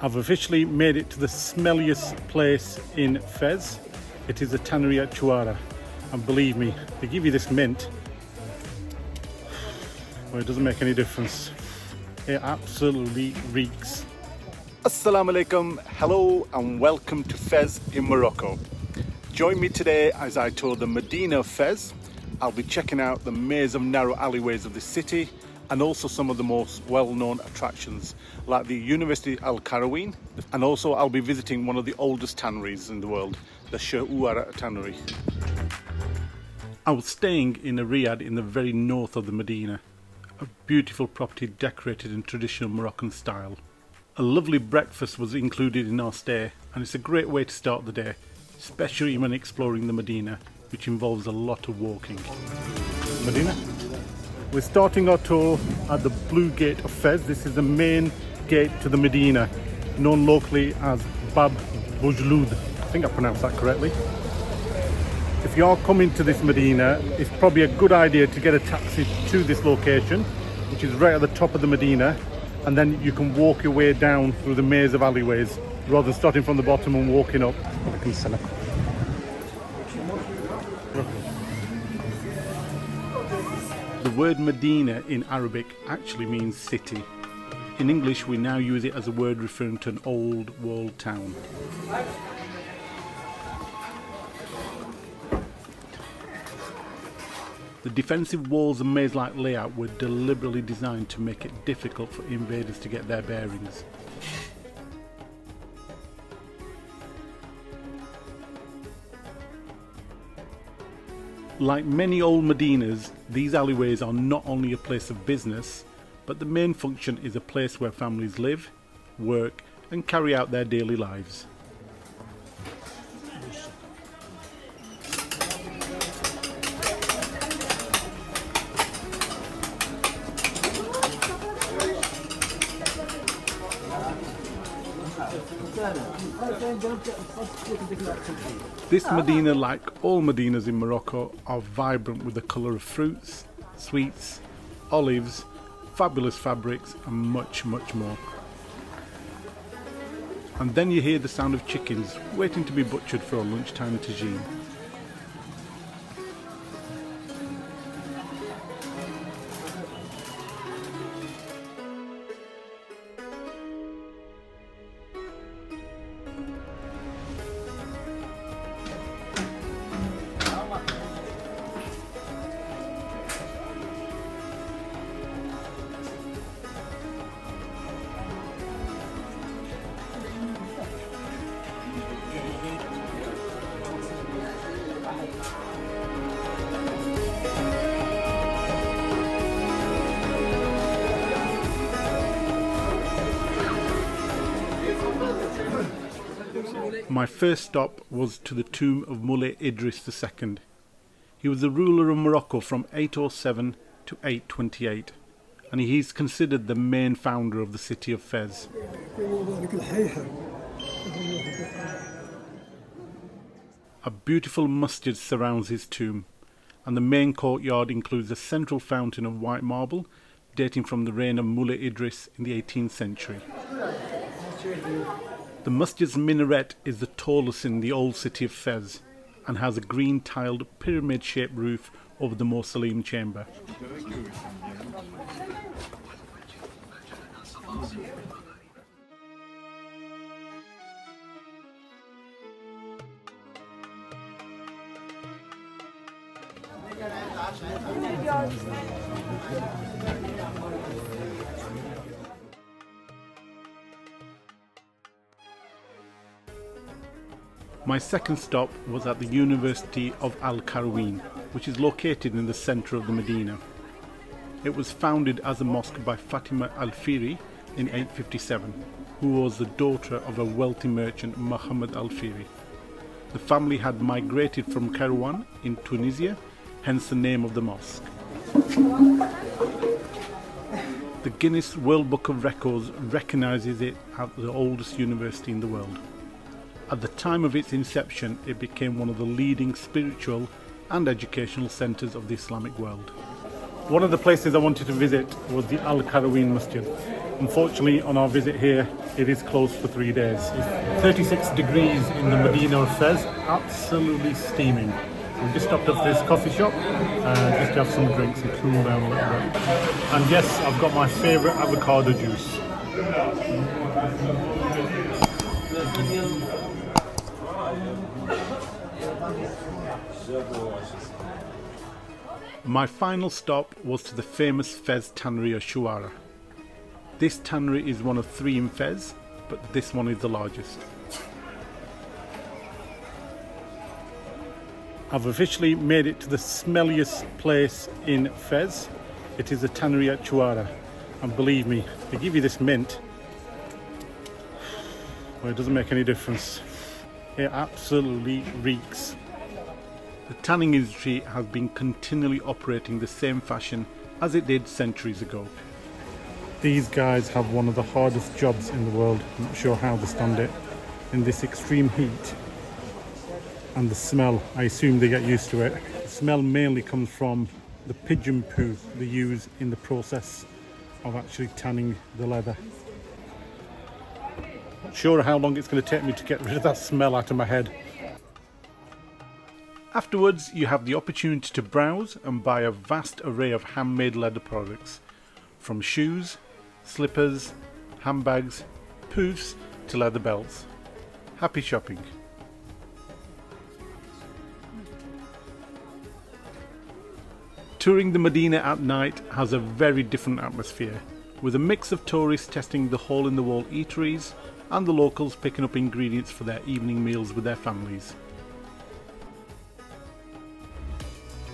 I've officially made it to the smelliest place in Fez. It is the tannery at Chuara. And believe me, they give you this mint. Well, it doesn't make any difference. It absolutely reeks. Asalamalaikum, hello and welcome to Fez in Morocco. Join me today as I tour the Medina of Fez. I'll be checking out the maze of narrow alleyways of the city and also some of the most well-known attractions like the University Al Qarawiyyin, and also I'll be visiting one of the oldest tanneries in the world, the Chuara tannery. I was staying in a riad in the very north of the Medina, a beautiful property decorated in traditional Moroccan style. A lovely breakfast was included in our stay, and it's a great way to start the day, especially when exploring the Medina, which involves a lot of walking. Medina? We're starting our tour at the Blue Gate of Fez. This is the main gate to the Medina, known locally as Bab Boujloud. I think I pronounced that correctly. If you are coming to this Medina, it's probably a good idea to get a taxi to this location, which is right at the top of the Medina, and then you can walk your way down through the maze of alleyways rather than starting from the bottom and walking up. The word Medina in Arabic actually means city. In English, we now use it as a word referring to an old walled town. The defensive walls and maze-like layout were deliberately designed to make it difficult for invaders to get their bearings. Like many old Medinas, these alleyways are not only a place of business, but the main function is a place where families live, work and carry out their daily lives. This Medina, like all Medinas in Morocco, are vibrant with the colour of fruits, sweets, olives, fabulous fabrics and much more. And then you hear the sound of chickens waiting to be butchered for a lunchtime tagine. My first stop was to the tomb of Moulay Idris II. He was the ruler of Morocco from 807 to 828, and he is considered the main founder of the city of Fez. A beautiful masjid surrounds his tomb, and the main courtyard includes a central fountain of white marble dating from the reign of Moulay Idris in the 18th century. The masjid's minaret is the tallest in the old city of Fez and has a green tiled pyramid-shaped roof over the mausoleum chamber. My second stop was at the University of Al Qarawiyyin, which is located in the centre of the Medina. It was founded as a mosque by Fatima al-Fihri in 857, who was the daughter of a wealthy merchant Muhammad al-Fihri. The family had migrated from Kairouan in Tunisia, hence the name of the mosque. The Guinness World Book of Records recognises it as the oldest university in the world. At the time of its inception, it became one of the leading spiritual and educational centres of the Islamic world. One of the places I wanted to visit was the Al Qarawiyyin Masjid. Unfortunately, on our visit here, it is closed for 3 days. It's 36 degrees in the Medina of Fez, absolutely steaming. We just stopped up this coffee shop just to have some drinks and cool down a little bit. And yes, I've got my favourite avocado juice. My final stop was to the famous Fez tannery or Shuara. This tannery is one of 3 in Fez, but this one is the largest. I've officially made it to the smelliest place in Fez. It is a tannery at Shuara. And believe me, they give you this mint. Well, it doesn't make any difference. It absolutely reeks. The tanning industry has been continually operating the same fashion as it did centuries ago. These guys have one of the hardest jobs in the world. I'm not sure how they stand it. In this extreme heat. And the smell, I assume they get used to it. The smell mainly comes from the pigeon poo they use in the process of actually tanning the leather. Not sure how long it's going to take me to get rid of that smell out of my head. Afterwards, you have the opportunity to browse and buy a vast array of handmade leather products, from shoes, slippers, handbags, poofs to leather belts. Happy shopping. Touring the Medina at night has a very different atmosphere, with a mix of tourists testing the hole-in-the-wall eateries and the locals picking up ingredients for their evening meals with their families.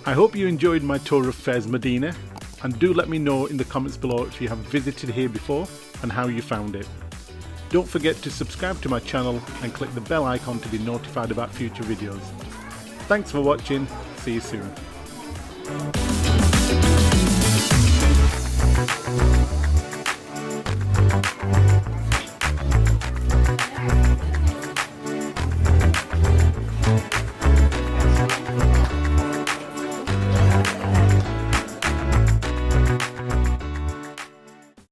I hope you enjoyed my tour of Fez Medina, and do let me know in the comments below if you have visited here before and how you found it. Don't forget to subscribe to my channel and click the bell icon to be notified about future videos. Thanks for watching, see you soon.